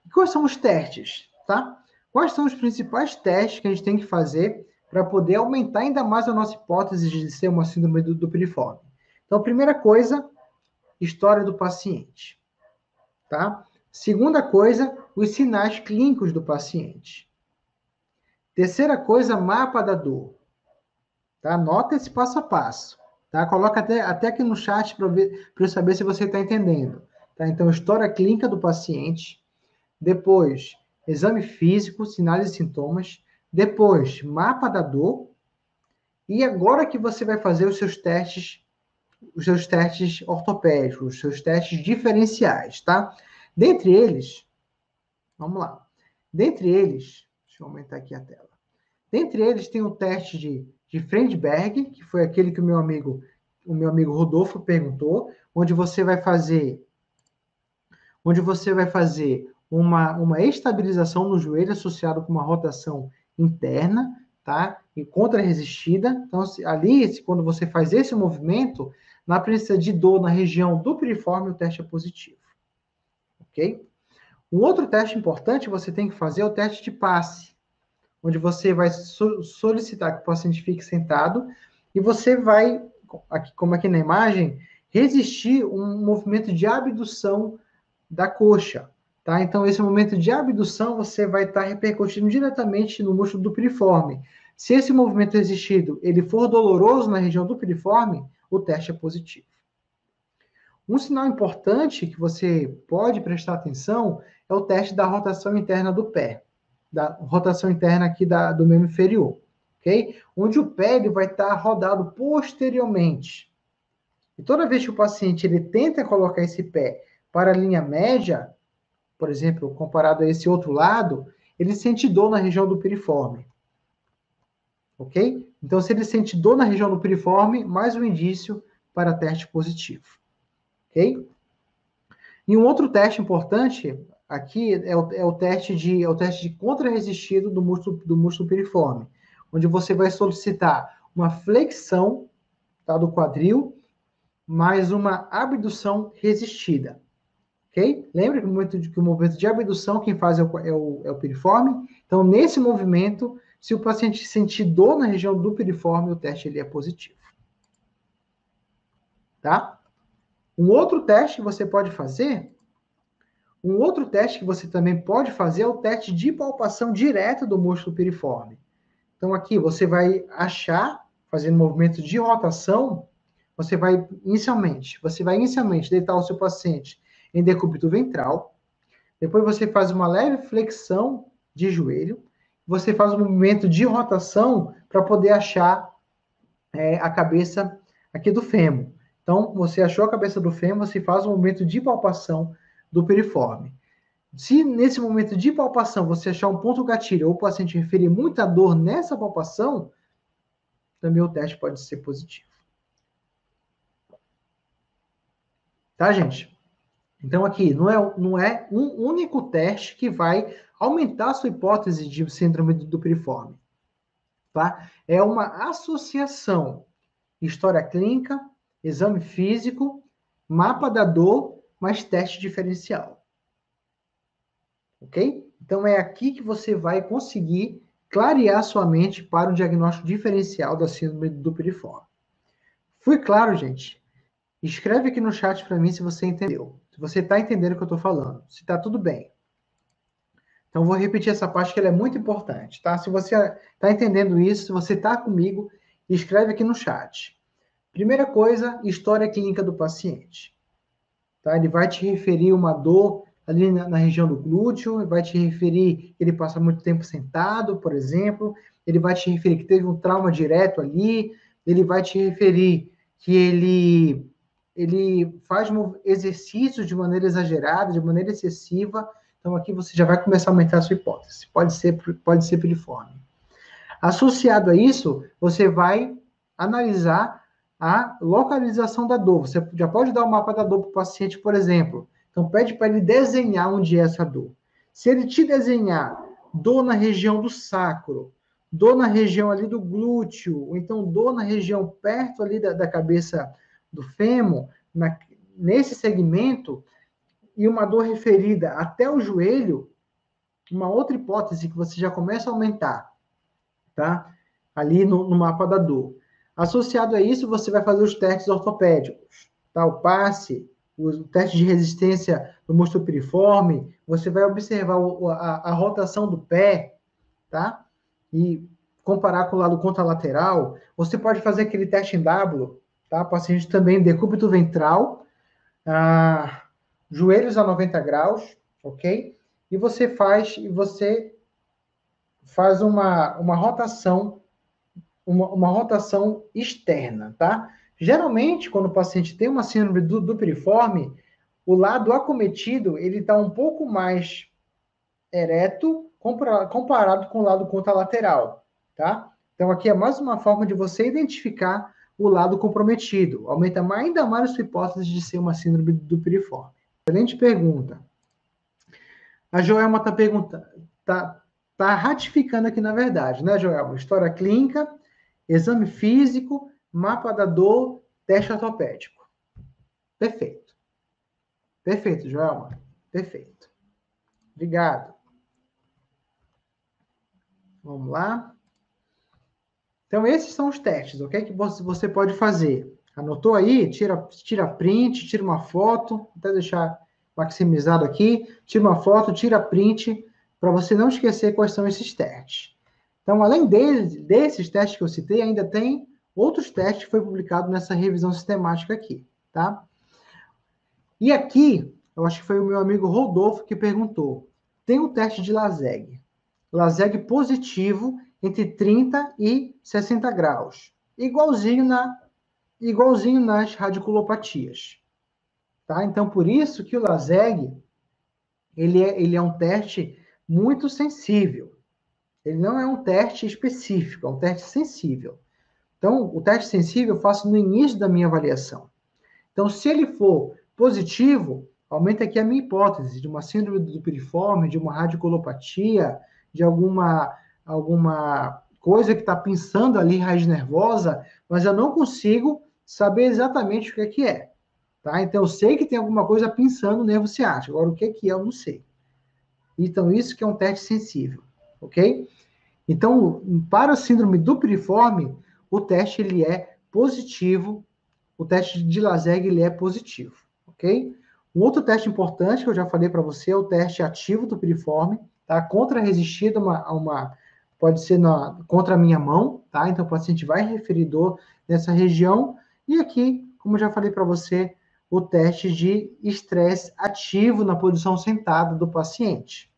E quais são os testes, tá? Quais são os principais testes que a gente tem que fazer para poder aumentar ainda mais a nossa hipótese de ser uma síndrome do piriforme? Então, primeira coisa, história do paciente, tá? Segunda coisa, os sinais clínicos do paciente. Terceira coisa, mapa da dor. Tá? Anota esse passo a passo. Tá? Coloca até aqui no chat para eu saber se você está entendendo. Tá? Então, história clínica do paciente. Depois, exame físico, sinais e sintomas. Depois, mapa da dor. E agora que você vai fazer os seus testes ortopédicos, os seus testes diferenciais, tá? Dentre eles, vamos lá. Dentre eles, deixa eu aumentar aqui a tela. Dentre eles tem o teste de Friedberg, que foi aquele que o meu amigo Rodolfo perguntou, onde você vai fazer uma estabilização no joelho associado com uma rotação interna, tá? E contra-resistida. Então, quando você faz esse movimento, na presença de dor na região do piriforme, o teste é positivo. Ok? Um outro teste importante você tem que fazer é o teste de passe, onde você vai solicitar que o paciente fique sentado e você vai, como aqui na imagem, resistir um movimento de abdução da coxa, tá? Então, esse momento de abdução, você vai estar repercutindo diretamente no músculo do piriforme. Se esse movimento existido, ele for doloroso na região do piriforme, o teste é positivo. Um sinal importante que você pode prestar atenção é o teste da rotação interna do pé, da rotação interna aqui do membro inferior, ok? Onde o pé ele vai estar rodado posteriormente. E toda vez que o paciente ele tenta colocar esse pé para a linha média, por exemplo, comparado a esse outro lado, ele sente dor na região do piriforme. Ok? Então, se ele sente dor na região do piriforme, mais um indício para teste positivo. Ok? E um outro teste importante aqui é o teste de contra-resistido do músculo piriforme, onde você vai solicitar uma flexão, tá, do quadril, mais uma abdução resistida. Ok? Lembra que o movimento de abdução, quem faz é o piriforme? Então, nesse movimento, se o paciente sentir dor na região do piriforme, o teste ele é positivo. Tá? Um outro teste que você também pode fazer é o teste de palpação direta do músculo piriforme. Então, aqui você vai achar, fazendo movimento de rotação, você vai inicialmente deitar o seu paciente em decúbito ventral. Depois você faz uma leve flexão de joelho. Você faz um movimento de rotação para poder achar a cabeça aqui do fêmur. Então, você achou a cabeça do fêmur, você faz um movimento de palpação do piriforme. Se nesse momento de palpação você achar um ponto gatilho ou o paciente referir muita dor nessa palpação, também o teste pode ser positivo. Tá, gente? Então, aqui, não é um único teste que vai aumentar a sua hipótese de síndrome do piriforme. Tá? É uma associação. História clínica, exame físico, mapa da dor, mais teste diferencial. Ok? Então, é aqui que você vai conseguir clarear sua mente para o diagnóstico diferencial da síndrome do piriforme. Fui claro, gente? Escreve aqui no chat para mim se você entendeu. Se você está entendendo o que eu estou falando. Se está tudo bem. Então, vou repetir essa parte que ela é muito importante, tá? Se você está entendendo isso, se você está comigo, escreve aqui no chat. Primeira coisa, história clínica do paciente. Tá? Ele vai te referir uma dor ali na região do glúteo, vai te referir que ele passa muito tempo sentado, por exemplo, ele vai te referir que teve um trauma direto ali, ele vai te referir que ele faz exercícios de maneira exagerada, de maneira excessiva. Então, aqui você já vai começar a aumentar a sua hipótese. Pode ser piriforme. Associado a isso, você vai analisar a localização da dor. Você já pode dar o mapa da dor para o paciente, por exemplo. Então, pede para ele desenhar onde é essa dor. Se ele te desenhar dor na região do sacro, dor na região ali do glúteo, ou então dor na região perto ali da cabeça do fêmur, nesse segmento, e uma dor referida até o joelho, uma outra hipótese que você já começa a aumentar, tá? Ali no mapa da dor. Associado a isso, você vai fazer os testes ortopédicos, tá? O passe, o teste de resistência do músculo piriforme, você vai observar a rotação do pé, tá? E comparar com o lado contralateral. Você pode fazer aquele teste em W, tá? Paciente também decúbito ventral, joelhos a 90 graus, ok? E você faz uma rotação, uma rotação externa, tá? Geralmente, quando o paciente tem uma síndrome do piriforme, o lado acometido, ele está um pouco mais ereto comparado com o lado contralateral, tá? Então, aqui é mais uma forma de você identificar o lado comprometido. Aumenta ainda mais a sua hipótese de ser uma síndrome do piriforme. Excelente pergunta. A Joelma está perguntando, tá ratificando aqui na verdade, né, Joelma? História clínica, exame físico, mapa da dor, teste ortopédico. Perfeito. Perfeito, Joelma. Perfeito. Obrigado. Vamos lá. Então, esses são os testes, ok? Que você pode fazer. Anotou aí? Tira print, tira uma foto, vou até deixar maximizado aqui. Tira uma foto, tira print, para você não esquecer quais são esses testes. Então, além desses testes que eu citei, ainda tem outros testes que foi publicado nessa revisão sistemática aqui, tá? E aqui, eu acho que foi o meu amigo Rodolfo que perguntou. Tem um teste de LASEG. LASEG positivo entre 30 e 60 graus. Igualzinho nas radiculopatias. Tá? Então, por isso que o LASEG, ele é um teste muito sensível. Ele não é um teste específico, é um teste sensível. Então, o teste sensível eu faço no início da minha avaliação. Então, se ele for positivo, aumenta aqui a minha hipótese de uma síndrome do piriforme, de uma radiculopatia, de alguma coisa que está pensando ali, raiz nervosa, mas eu não consigo saber exatamente o que é. Tá? Então, eu sei que tem alguma coisa pensando no nervo ciático. Agora, o que é, eu não sei. Então, isso que é um teste sensível, ok? Então, para a síndrome do piriforme, o teste ele é positivo, o teste de LASEG ele é positivo, ok? Um outro teste importante que eu já falei para você é o teste ativo do piriforme, tá? Contra-resistido pode ser contra a minha mão, tá? Então o paciente vai referir dor nessa região. E aqui, como eu já falei para você, o teste de estresse ativo na posição sentada do paciente,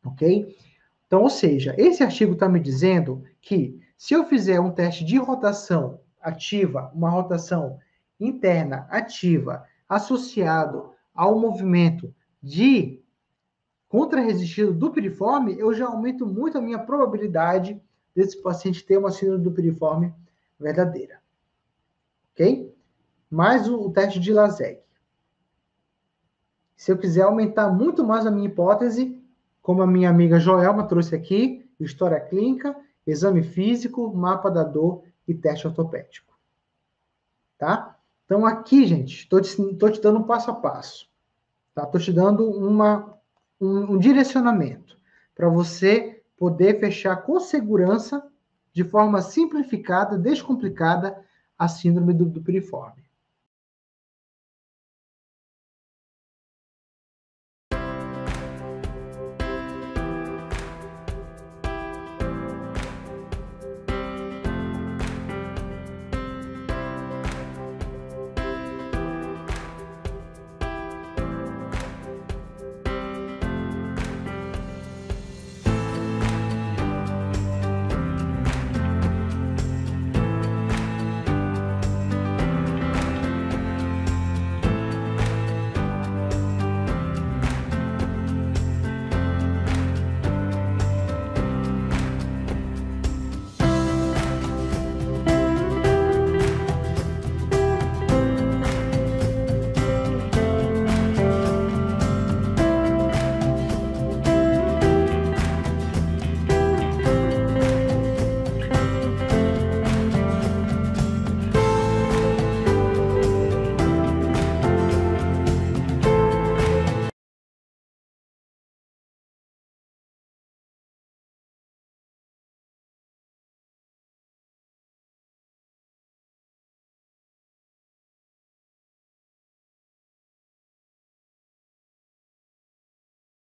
ok? Então, ou seja, esse artigo está me dizendo que se eu fizer um teste de rotação ativa, uma rotação interna ativa, associado ao movimento de contra-resistido do piriforme, eu já aumento muito a minha probabilidade desse paciente ter uma síndrome do piriforme verdadeira. Ok? Mais o teste de LASEG. Se eu quiser aumentar muito mais a minha hipótese, como a minha amiga Joelma trouxe aqui, história clínica, exame físico, mapa da dor e teste ortopédico. Tá? Então, aqui, gente, estou te dando um passo a passo. Tá? Estou te dando um direcionamento para você poder fechar com segurança, de forma simplificada, descomplicada, a síndrome do piriforme.